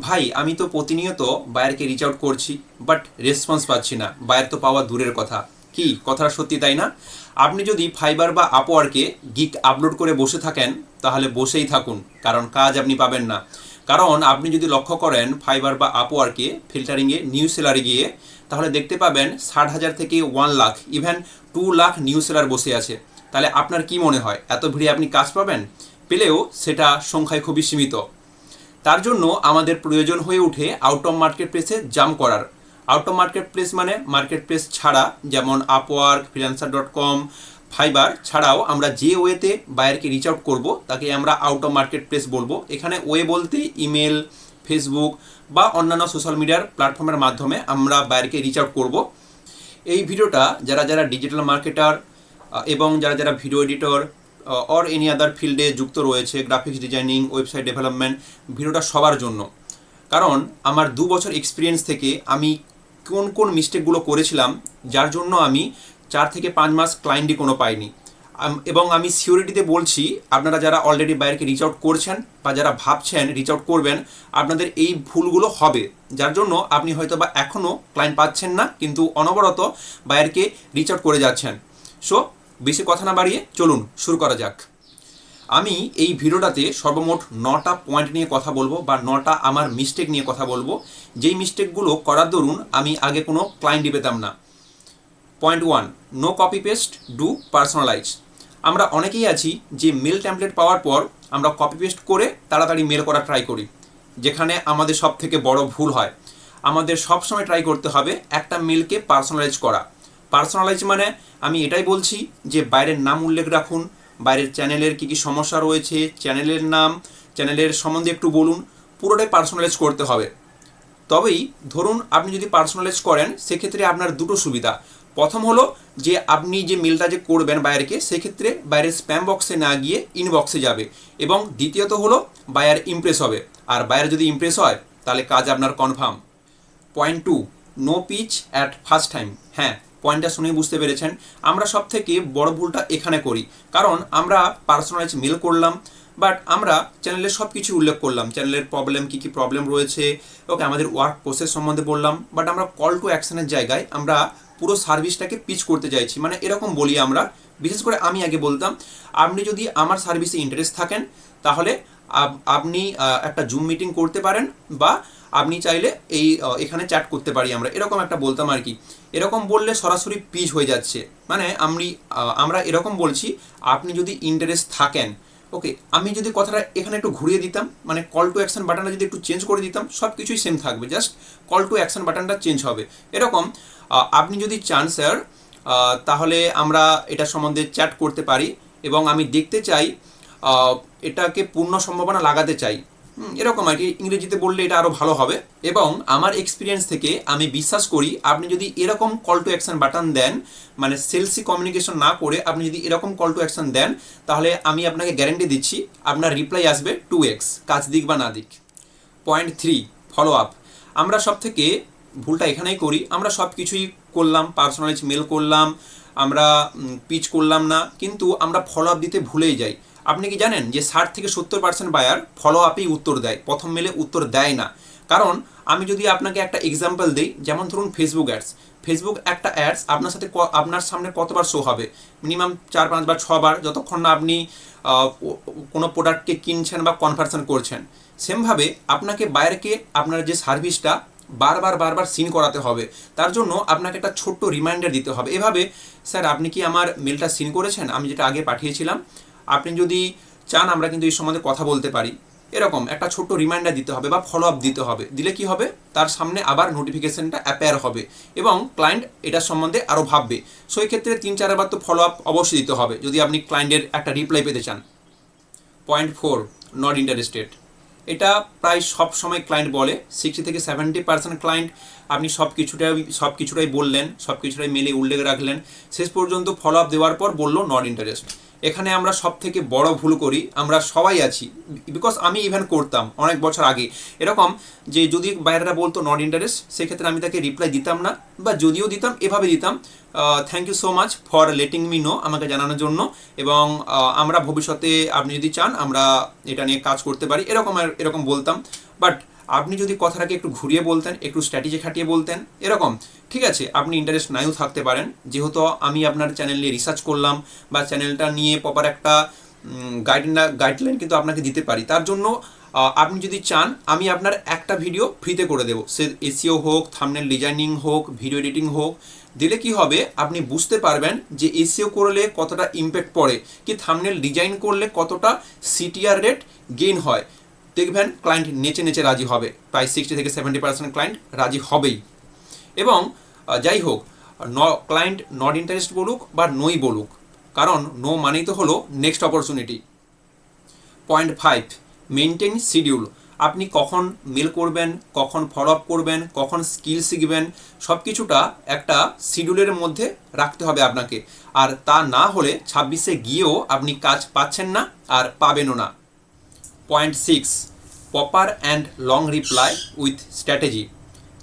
ভাই আমি তো প্রতিনিয়ত বায়ারকে রিচ আউট করছি, বাট রেসপন্স পাচ্ছি না। বায়ার তো পাওয়া দূরের কথা, কি কথাটা সত্যি তাই না? আপনি যদি ফাইবার বা আপওয়ার্কে গিগ আপলোড করে বসে থাকেন তাহলে বসেই থাকুন, কারণ কাজ আপনি পাবেন না। কারণ আপনি যদি লক্ষ্য করেন ফাইবার বা আপওয়ার্কে ফিল্টারিংয়ে নিউ সেলারে গিয়ে, তাহলে দেখতে পাবেন 60,000 থেকে 1 lakh, even 2 lakh new seller বসে আছে। তাহলে আপনার কি মনে হয় এত ভিড়ে আপনি কাজ পাবেন? পেলেও সেটা সংখ্যায় খুবই সীমিত। তার জন্য আমাদের প্রয়োজন হয়ে ওঠে আউট অফ মার্কেট প্লেসে জাম্প করার। আউট অফ মার্কেট প্লেস মানে মার্কেট প্লেস ছাড়া, যেমন আপওয়ার্ক, ফ্রিল্যান্সার.com, ফাইবার ছাড়াও আমরা যে ওয়েতে বায়ারকে রিচ আউট করবো তাকে আমরা আউট অফ মার্কেট প্লেস বলবো। এখানে ওয়ে বলতে ইমেল, ফেসবুক বা অন্যান্য সোশ্যাল মিডিয়ার প্ল্যাটফর্মের মাধ্যমে আমরা বায়ারকে রিচ আউট করবো। এই ভিডিওটা যারা যারা ডিজিটাল মার্কেটার এবং যারা যারা video editor or any other ফিল্ডে যুক্ত রয়েছে, গ্রাফিক্স ডিজাইনিং, ওয়েবসাইট ডেভেলপমেন্ট, ভিডিওটা সবার জন্য। কারণ আমার 2 বছর এক্সপিরিয়েন্স থেকে আমি কোন কোন মিস্টেকগুলো করেছিলাম যার জন্য আমি 4 থেকে 5 মাস ক্লায়েন্টই কোনো পাইনি। এবং আমি সিওরিটিতে বলছি, আপনারা যারা অলরেডি বায়ারকে রিচ আউট করছেন বা যারা ভাবছেন রিচ আউট করবেন, আপনাদের এই ভুলগুলো হবে, যার জন্য আপনি হয়তো বা এখনও ক্লায়েন্ট পাচ্ছেন না, কিন্তু অনবরত বায়ারকে রিচ আউট করে যাচ্ছেন। সো বেশি কথা না বাড়িয়ে চলুন শুরু করা যাক। আমি এই ভিডিওটাতে সর্বমোট 9টা পয়েন্ট নিয়ে কথা বলবো, বা 9টা আমার মিস্টেক নিয়ে কথা বলবো, যেই মিস্টেকগুলো করার দরুন আমি আগে কোনো ক্লায়েন্টই পেতাম না। Point 1, no copy paste, do personalise. আমরা অনেকেই আছি যে মেল টেমপ্লেট পাওয়ার পর আমরা কপি পেস্ট করে তাড়াতাড়ি মেল করা ট্রাই করি, যেখানে আমাদের সব থেকে বড় ভুল হয়। আমাদের সবসময় ট্রাই করতে হবে একটা মেলকে পার্সোনালাইজ করা। পার্সোনালাইজ মানে আমি এটাই বলছি যে বাইরের নাম উল্লেখ রাখুন, বাইরের চ্যানেলের কী কী সমস্যা রয়েছে, চ্যানেলের নাম, চ্যানেলের সম্বন্ধে একটু বলুন, পুরোটাই পার্সোনালাইজ করতে হবে। তবেই ধরুন আপনি যদি পার্সোনালাইজ করেন, সেক্ষেত্রে আপনার দুটো সুবিধা। প্রথম হলো যে আপনি যে মেলটা যে করবেন বায়ারকে, সেক্ষেত্রে বায়ারের স্প্যাম বক্সে না গিয়ে ইনবক্সে যাবে। এবং দ্বিতীয়ত হলো বায়ার ইমপ্রেস হবে, আর বায়ার যদি ইমপ্রেস হয় তাহলে কাজ আপনার confirm. Point 2, no pitch at first time. হ্যাঁ, পয়েন্টটা শুনে বুঝতে পেরেছেন, আমরা সব থেকে বড় ভুলটা এখানে করি। কারণ আমরা পার্সোনালাইজ মেল করলাম, বাট আমরা চ্যানেলের সব কিছু উল্লেখ করলাম, চ্যানেলের প্রবলেম কী কী প্রবলেম রয়েছে, ওকে আমাদের ওয়ার্ক প্রসেস সম্বন্ধে বললাম, বাট আমরা কল টু অ্যাকশনের জায়গায় আমরা পুরো সার্ভিসটাকে পিচ করতে চাইছি। মানে এরকম বলি আমরা, বিশেষ করে আমি আগে বলতাম, আপনি যদি আমার সার্ভিসে ইন্টারেস্ট থাকেন তাহলে আপনি একটা জুম মিটিং করতে পারেন, বা আপনি চাইলে এখানে চ্যাট করতে পারি, আমরা এরকম একটা বলতাম আর কি। এরকম বললে সরাসরি পিচ হয়ে যাচ্ছে। মানে আমরা এরকম বলছি, আপনি যদি ইন্টারেস্ট থাকেন, ওকে। আমি যদি কথাটা এখানে একটু ঘুরিয়ে দিতাম, মানে কল টু অ্যাকশন বাটনটা যদি একটু চেঞ্জ করে দিতাম, সব কিছুই সেম থাকবে, জাস্ট কল টু অ্যাকশন বাটনটা চেঞ্জ হবে। এরকম আপনি যদি চান স্যার, তাহলে আমরা এটা সম্বন্ধে চ্যাট করতে পারি, এবং আমি দেখতে চাই, এটাকে পূর্ণ সম্ভাবনা লাগাতে চাই, এরকম আর কি। ইংরেজিতে বললে এটা আরও ভালো হবে। এবং আমার এক্সপিরিয়েন্স থেকে আমি বিশ্বাস করি, আপনি যদি এরকম কল টু অ্যাকশন বাটন দেন, মানে সেলসি কমিউনিকেশন না করে আপনি যদি এরকম কল টু অ্যাকশন দেন, তাহলে আমি আপনাকে গ্যারেন্টি দিচ্ছি আপনার রিপ্লাই আসবে 2x, কাজ দিক বা না দিক। Point 3, follow up. আমরা সব থেকে ভুলটা এখানেই করি, আমরা সব কিছুই করলাম, পার্সোনালাইজ মেল করলাম, আমরা পিচ করলাম না, কিন্তু আমরা ফলো আপ দিতে ভুলেই যাই। আপনি কি জানেন যে 60 থেকে 70% বায়ার ফলো আপেই উত্তর দেয়, প্রথম মেলে উত্তর দেয় না। কারণ আমি যদি আপনাকে একটা এক্সাম্পল দিই, যেমন ধরুন ফেসবুক অ্যাডস। ফেসবুক একটা অ্যাডস আপনার সামনে কতবার শো হবে? মিনিমাম 4, 5 বার, 6 বার, যতক্ষণ না আপনি কোনো প্রোডাক্টকে কিনছেন বা কনভার্সন করছেন। সেমভাবে আপনাকে বায়ারকে আপনার যে সার্ভিসটা বারবার সিন করাতে হবে। তার জন্য আপনাকে একটা ছোট্ট রিমাইন্ডার দিতে হবে, এভাবে, স্যার আপনি কি আমার মেলটা সিন করেছেন, আমি যেটা আগে পাঠিয়েছিলাম? আপনি যদি চান আমরা কিন্তু এই সম্বন্ধে কথা বলতে পারি। এরকম একটা ছোট্ট রিমাইন্ডার দিতে হবে বা ফলো আপ দিতে হবে। দিলে কি হবে, তার সামনে আবার নোটিফিকেশনটা অ্যাপেয়ার হবে এবং ক্লায়েন্ট এটার সম্বন্ধে আরও ভাববে। সো এই ক্ষেত্রে 3-4 বার তো ফলো আপ অবশ্যই দিতে হবে যদি আপনি ক্লায়েন্টের একটা রিপ্লাই পেতে চান। Point 4, not interested. এটা প্রায় সব সময় ক্লায়েন্ট বলে, 60 থেকে 70% ক্লায়েন্ট, আপনি সব কিছুটাই বললেন, সব কিছুটাই মেলে উল্লেখ রাখলেন, শেষ পর্যন্ত ফলো আপ দেওয়ার পর বললো নট ইন্টারেস্ট। এখানে আমরা সব থেকে বড় ভুল করি, আমরা সবাই আছি, বিকজ আমি ইভেন করতাম অনেক বছর আগে এরকম, যে যদি বাইরেরা বলতো নট ইন্টারেস্ট, সেক্ষেত্রে আমি তাকে রিপ্লাই দিতাম না, বা যদিও দিতাম এভাবে দিতাম, thank you so much for letting me know, আমাকে জানানোর জন্য, এবং আমরা ভবিষ্যতে আপনি যদি চান আমরা এটা নিয়ে কাজ করতে পারি, এরকম বলতাম। বাট আপনি যদি কথাটাকে একটু ঘুরিয়ে বলতেন, একটু স্ট্র্যাটেজি খাটিয়ে বলতেন এরকম, ঠিক আছে, আপনি ইন্টারেস্ট নাও থাকতে পারেন। যেহেতু আমি আপনার চ্যানেল নিয়ে রিসার্চ করলাম বা চ্যানেলটা নিয়ে প্রপার একটা গাইডলাইন কিন্তু আপনাকে দিতে পারি, তার জন্য আপনি যদি চান আমি আপনার একটা ভিডিও ফ্রিতে করে দেবো, সে এসইও হোক, থাম্বনেল ডিজাইনিং হোক, ভিডিও এডিটিং হোক। দিলে কি হবে, আপনি বুঝতে পারবেন যে এসইও করলে কতটা ইম্প্যাক্ট পড়ে, কি থাম্বনেল ডিজাইন করলে কতটা সিটিআর রেট গেইন হয়। দেখবেন ক্লায়েন্ট নেচে নেচে রাজি হবে, প্রায় 60-70% ক্লায়েন্ট রাজি হবেই। এবং যাই হোক, ক্লায়েন্ট নট ইন্টারেস্ট বলুক বা নোই বলুক, কারণ নো মানেই তো হলো next opportunity. Point 5, maintain schedule. আপনি কখন মেল করবেন, কখন ফলো আপ করবেন, কখন স্কিল শিখবেন, সব কিছুটা একটা শিডিউলের মধ্যে রাখতে হবে আপনাকে। আর তা না হলে 26-এ গিয়েও আপনি কাজ পাচ্ছেন না আর পাবেনও না। Point 6, proper and long reply with strategy.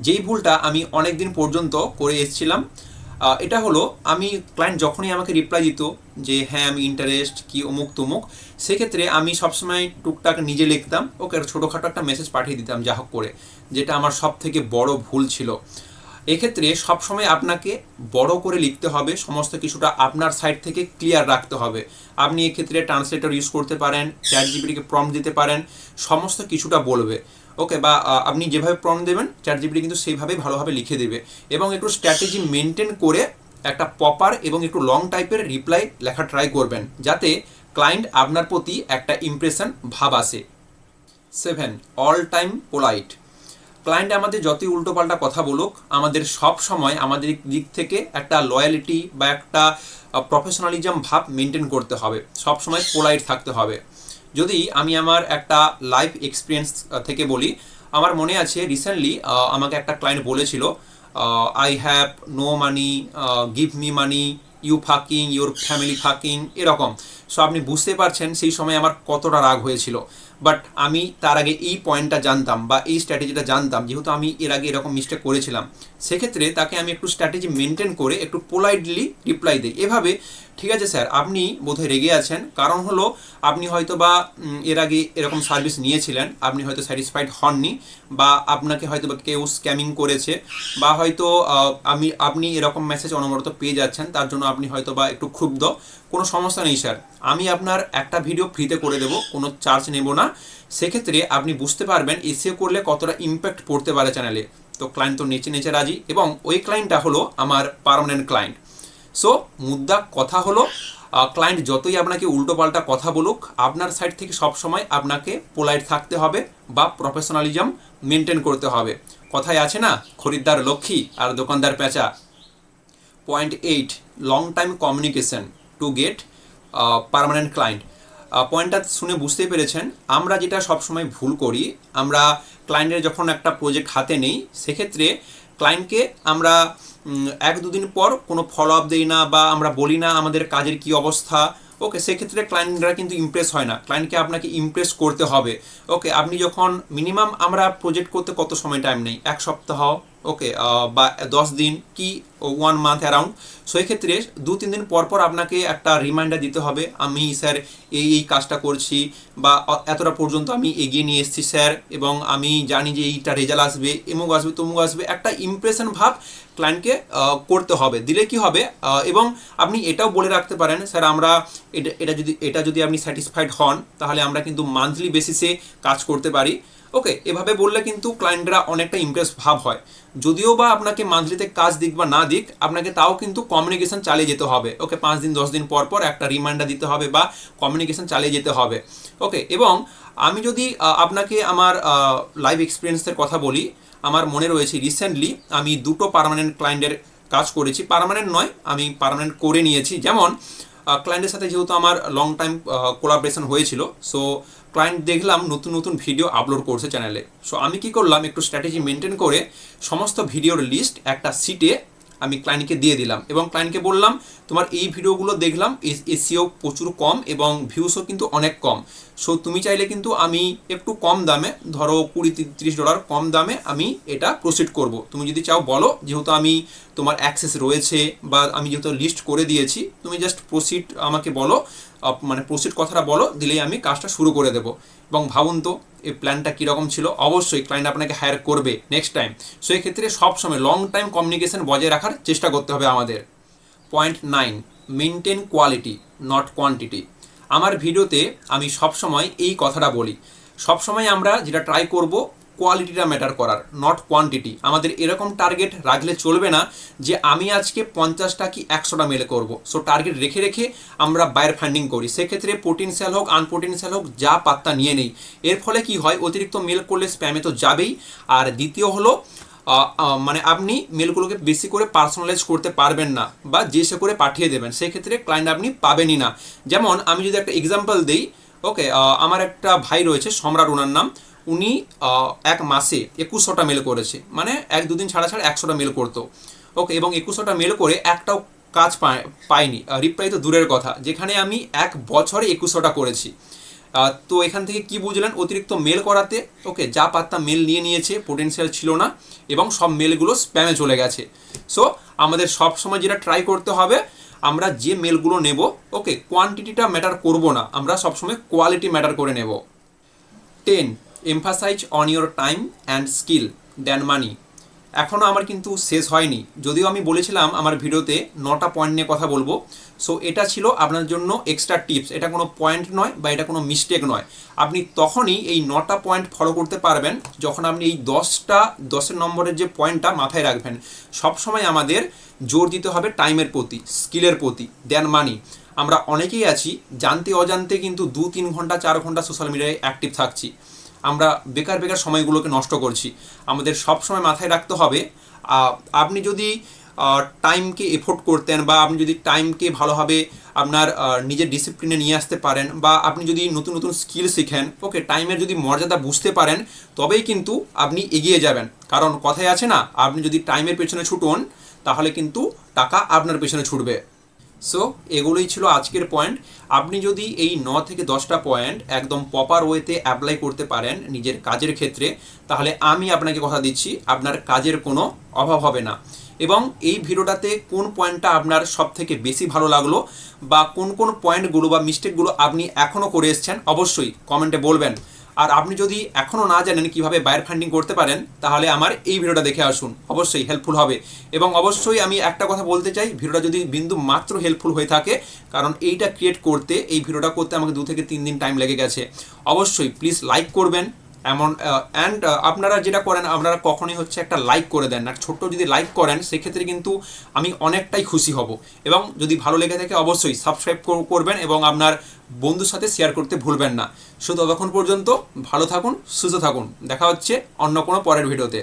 যেই ভুলটা আমি অনেক দিন পর্যন্ত করে এসেছিলাম, এটা হলো, আমি ক্লায়েন্ট যখনই আমাকে রিপ্লাই দিত যে হ্যাঁ আমি ইন্টারেস্ট কি অমুক তমুক, সেক্ষেত্রে আমি সবসময় টুকটাক নিজে লিখতাম, ওকে ছোটোখাটো একটা মেসেজ পাঠিয়ে দিতাম যা হোক করে, যেটা আমার সব থেকে বড় ভুল ছিল। এক্ষেত্রে সবসময় আপনাকে বড় করে লিখতে হবে, সমস্ত কিছুটা আপনার সাইড থেকে ক্লিয়ার রাখতে হবে। আপনি এক্ষেত্রে ট্রান্সলেটর ইউজ করতে পারেন, চ্যাটজিপিটিকে প্রম্পট দিতে পারেন, সমস্ত কিছুটা বলবে, ওকে, বা আপনি যেভাবে প্রম্পট দেবেন চ্যাটজিপিটি কিন্তু সেইভাবেই ভালোভাবে লিখে দেবে। এবং একটু স্ট্র্যাটেজি মেনটেন করে একটা প্রপার এবং একটু লং টাইপের রিপ্লাই লেখা ট্রাই করবেন, যাতে ক্লায়েন্ট আপনার প্রতি একটা ইমপ্রেশন ভাব আসে। 7, অল টাইম পোলাইট। ক্লায়েন্ট আমাদের যতই উল্টোপাল্টা কথা বলুক, আমাদের সব সময় আমাদের দিক থেকে একটা লয়ালিটি বা একটা প্রফেশনালিজম ভাব মেনটেন করতে হবে, সব সময় পোলাইট থাকতে হবে। যদি আমি আমার একটা লাইফ এক্সপিরিয়েন্স থেকে বলি, আমার মনে আছে রিসেন্টলি আমাকে একটা ক্লায়েন্ট বলেছিল, I have no money, give me money, you fucking, your family fucking, এরকম। সো আপনি বুঝতে পারছেন সেই সময় আমার কতটা রাগ হয়েছিল। বাট আমি তার আগে এই পয়েন্টটা জানতাম বা এই স্ট্র্যাটেজিটা জানতাম, যেহেতু আমি এর আগে এরকম মিস্টেক করেছিলাম, সেক্ষেত্রে তাকে আমি একটু স্ট্র্যাটেজি মেনটেন করে একটু পোলাইটলি রিপ্লাই দিই এভাবে, ঠিক আছে স্যার আপনি বোধহয় রেগে আছেন, কারণ হলো আপনি হয়তো বা এর আগে এরকম সার্ভিস নিয়েছিলেন, আপনি হয়তো স্যাটিসফাইড হননি, বা আপনাকে হয়তো বা কেউ স্ক্যামিং করেছে, বা হয়তো আপনি এরকম মেসেজ অনবরত পেয়ে যাচ্ছেন, তার জন্য আপনি হয়তো বা একটু ক্ষুব্ধ। কোনো সমস্যা নেই স্যার, আমি আপনার একটা ভিডিও ফ্রিতে করে দেবো, কোনো চার্জ নেব না। সেক্ষেত্রে আপনি বুঝতে পারবেন এসইও করলে কতটা ইম্প্যাক্ট পড়তে পারে চ্যানেলে। তো ক্লায়েন্ট তো নেচে নেচে রাজি, এবং ওই ক্লায়েন্টটা হলো আমার পার্মানেন্ট ক্লায়েন্ট। সো মুদ্রা কথা হলো, ক্লায়েন্ট যতই আপনাকে উল্টোপাল্টা কথা বলুক, আপনার সাইড থেকে সবসময় আপনাকে পোলাইট থাকতে হবে বা প্রফেশনালিজম মেনটেন করতে হবে। কথায় আছে না, খরিদ্দার লক্ষ্মী আর দোকানদার পেঁচা। Point 8, long time communication to get permanent client. পয়েন্টটা শুনে বুঝতেই পেরেছেন, আমরা যেটা সবসময় ভুল করি, আমরা ক্লায়েন্টের যখন একটা প্রজেক্ট হাতে নেই, সেক্ষেত্রে ক্লায়েন্টকে আমরা 1-2 দিন পর কোনো ফলো আপ দিই না, বা আমরা বলি না আমাদের কাজের কি অবস্থা, ওকে, সেক্ষেত্রে ক্লায়েন্টরা কিন্তু ইমপ্রেস হয় না। ক্লায়েন্টকে আপনাকে ইমপ্রেস করতে হবে, ওকে। আপনি যখন মিনিমাম, আমরা প্রজেক্ট করতে কত সময় টাইম নেই, 1 সপ্তাহ, ওকে, বা 10 দিন কি 1 মান্থ অ্যারাউন্ড। সো এক্ষেত্রে 2-3 দিন পর পর আপনাকে একটা রিমাইন্ডার দিতে হবে, আমি স্যার এই কাজটা করছি, বা এতটা পর্যন্ত আমি এগিয়ে নিয়ে এসেছি স্যার, এবং আমি জানি যে এইটা রেজাল্ট আসবে, এমুক আসবে তমুক আসবে, একটা ইমপ্রেশন ভাব ক্লায়েন্টকে করতে হবে। দিলে কি হবে, এবং আপনি এটাও বলে রাখতে পারেন, স্যার আমরা এটা যদি আপনি স্যাটিসফাইড হন, তাহলে আমরা কিন্তু মান্থলি বেসিসে কাজ করতে পারি, ওকে। এভাবে বললে কিন্তু ক্লায়েন্টরা অনেকটা ইমপ্রেস ভাব হয়। যদিও বা আপনাকে মান্থলিতে কাজ দিক বা না দিক, আপনাকে তাও কিন্তু কমিউনিকেশন চালিয়ে যেতে হবে, ওকে। 5 দিন 10 দিন পর পর একটা রিমাইন্ডার দিতে হবে বা কমিউনিকেশন চালিয়ে যেতে হবে, ওকে। এবং আমি যদি আপনাকে আমার লাইভ এক্সপিরিয়েন্সের কথা বলি, আমার মনে রয়েছে রিসেন্টলি আমি 2টো পার্মানেন্ট ক্লায়েন্টের কাজ করেছি, পার্মানেন্ট নয়, আমি পার্মানেন্ট করে নিয়েছি। যেমন ক্লায়েন্টের সাথে যেহেতু আমার লং টাইম কোলাবরেশন হয়েছিল, সো ক্লায়েন্ট দেখলাম নতুন নতুন ভিডিও আপলোড করছে চ্যানেলে। সো আমি কি করলাম, একটু স্ট্র্যাটেজি মেনটেন করে সমস্ত ভিডিওর লিস্ট একটা সিটে আমি ক্লায়েন্টকে দিয়ে দিলাম, এবং ক্লায়েন্টকে বললাম তোমার এই ভিডিওগুলো দেখলাম, এসইও প্রচুর কম এবং ভিউসও কিন্তু অনেক কম। সো তুমি চাইলে কিন্তু আমি একটু কম দামে, ধরো $20-30 কম দামে আমি এটা প্রসিড করব, তুমি যদি চাও বলো, যেহেতু আমি তোমার অ্যাক্সেস রয়েছে বা আমি যেহেতু লিস্ট করে দিয়েছি, তুমি জাস্ট প্রসিড আমাকে বলো, মানে প্রসিড কথাটা বলো, দিলেই আমি কাজটা শুরু করে দেবো। এবং ভাবুন তো এই প্ল্যানটা কীরকম ছিল। অবশ্যই ক্লায়েন্ট আপনাকে হায়ার করবে নেক্সট টাইম। সো এক্ষেত্রে সবসময় লং টাইম কমিউনিকেশন বজায় রাখার চেষ্টা করতে হবে আমাদের। Point 9, maintain quality not quantity. আমার ভিডিওতে আমি সবসময় এই কথাটা বলি, সবসময় আমরা যেটা ট্রাই করব কোয়ালিটিটা ম্যাটার করার, নট কোয়ান্টিটি। আমাদের এরকম টার্গেট রাখলে চলবে না যে আমি আজকে 50টা কি 100টা মেল করব। সো টার্গেট রেখে রেখে আমরা বায়ার ফান্ডিং করি, সেক্ষেত্রে পোটেনশিয়াল হোক আনপোটেনশিয়াল হোক যা পাত্তা নিয়ে নেই। এর ফলে কি হয়, অতিরিক্ত মেল করলে স্প্যামে তো যাবেই। আর দ্বিতীয় হলো মানে আপনি মেলগুলোকে বেশি করে পার্সোনালাইজ করতে পারবেন না বা যে সে করে পাঠিয়ে দেবেন, সেক্ষেত্রে ক্লায়েন্ট আপনি পাবেনই না। যেমন আমি যদি একটা এক্সাম্পল দিই, ওকে, আমার একটা ভাই রয়েছে সম্রাট ওনার নাম, উনি এক মাসে 2100টা মেল করেছে, মানে 1-2 দিন ছাড়া ছাড়া 100টা মেল করতো। ওকে, এবং 2100টা মেল করে একটাও কাজ পাইনি, রিপ্লাই তো দূরের কথা, যেখানে আমি 1 বছরে 2100টা করেছি। তো এখান থেকে কি বুঝলেন, অতিরিক্ত মেল করাতে ওকে যা পাত্তা মেল নিয়ে নিয়েছে, পোটেনশিয়াল ছিল না এবং সব মেলগুলো স্প্যামে চলে গেছে। সো আমাদের সব সময় যেটা ট্রাই করতে হবে, আমরা যে মেলগুলো নেব ওকে কোয়ান্টিটিটা ম্যাটার করব না, আমরা সবসময় কোয়ালিটি ম্যাটার করে নেব। 10, emphasise on your time and skill than money. এখনও আমার কিন্তু শেষ হয়নি, যদিও আমি বলেছিলাম আমার ভিডিওতে 9টা পয়েন্ট নিয়ে কথা বলবো। সো এটা ছিল আপনার জন্য এক্সট্রা টিপস, এটা কোনো পয়েন্ট নয় বা এটা কোনো মিস্টেক নয়। আপনি তখনই এই 9টা পয়েন্ট ফলো করতে পারবেন যখন আপনি এই 10 নম্বরের যে পয়েন্টটা মাথায় রাখবেন। সবসময় আমাদের জোর দিতে হবে টাইমের প্রতি, স্কিলের প্রতি, দেন মানি। আমরা অনেকেই আছি জানতে অজান্তে কিন্তু 2-3 ঘন্টা 4 ঘন্টা সোশ্যাল মিডিয়ায় অ্যাক্টিভ থাকছি, আমরা বেকার বেকার সময়গুলোকে নষ্ট করছি। আমাদের সব সময় মাথায় রাখতে হবে, আপনি যদি টাইমকে এফোর্ট করতেন বা আপনি যদি টাইমকে ভালোভাবে আপনার নিজের ডিসিপ্লিনে নিয়ে আসতে পারেন বা আপনি যদি নতুন নতুন স্কিল শিখেন, ওকে টাইমের যদি মর্যাদা বুঝতে পারেন, তবেই কিন্তু আপনি এগিয়ে যাবেন। কারণ কথায় আছে না, আপনি যদি টাইমের পেছনে ছুটুন তাহলে কিন্তু টাকা আপনার পেছনে ছুটবে। সো এগুলোই ছিল আজকের পয়েন্ট। আপনি যদি এই 9 থেকে 10টা পয়েন্ট একদম প্রপার ওয়েতে অ্যাপ্লাই করতে পারেন নিজের কাজের ক্ষেত্রে, তাহলে আমি আপনাকে কথা দিচ্ছি আপনার কাজের কোনো অভাব হবে না। এবং এই ভিডিওটাতে কোন পয়েন্টটা আপনার সব থেকে বেশি ভালো লাগলো বা কোন কোন পয়েন্টগুলো বা মিস্টেকগুলো আপনি এখনও করে এসছেন, অবশ্যই কমেন্টে বলবেন। আর আপনি যদি এখনও না জানেন কীভাবে বায়ার ফান্ডিং করতে পারেন, তাহলে আমার এই ভিডিওটা দেখে আসুন, অবশ্যই হেল্পফুল হবে। এবং অবশ্যই আমি একটা কথা বলতে চাই, ভিডিওটা যদি বিন্দু মাত্র হেল্পফুল হয়ে থাকে, কারণ এইটা ক্রিয়েট করতে, এই ভিডিওটা করতে আমাকে 2 থেকে 3 দিন টাইম লেগে গেছে, অবশ্যই প্লিজ লাইক করবেন। এমন অ্যান্ড আপনারা যেটা করেন, আপনারা কখনোই হচ্ছে একটা লাইক করে দেন না, ছোট্ট যদি লাইক করেন সেক্ষেত্রে কিন্তু আমি অনেকটাই খুশি হব। এবং যদি ভালো লেগে থাকে অবশ্যই সাবস্ক্রাইব করবেন এবং আপনার বন্ধুর সাথে শেয়ার করতে ভুলবেন না। শুধু ততক্ষণ পর্যন্ত ভালো থাকুন, সুস্থ থাকুন, দেখা হচ্ছে অন্য কোনো পরের ভিডিওতে।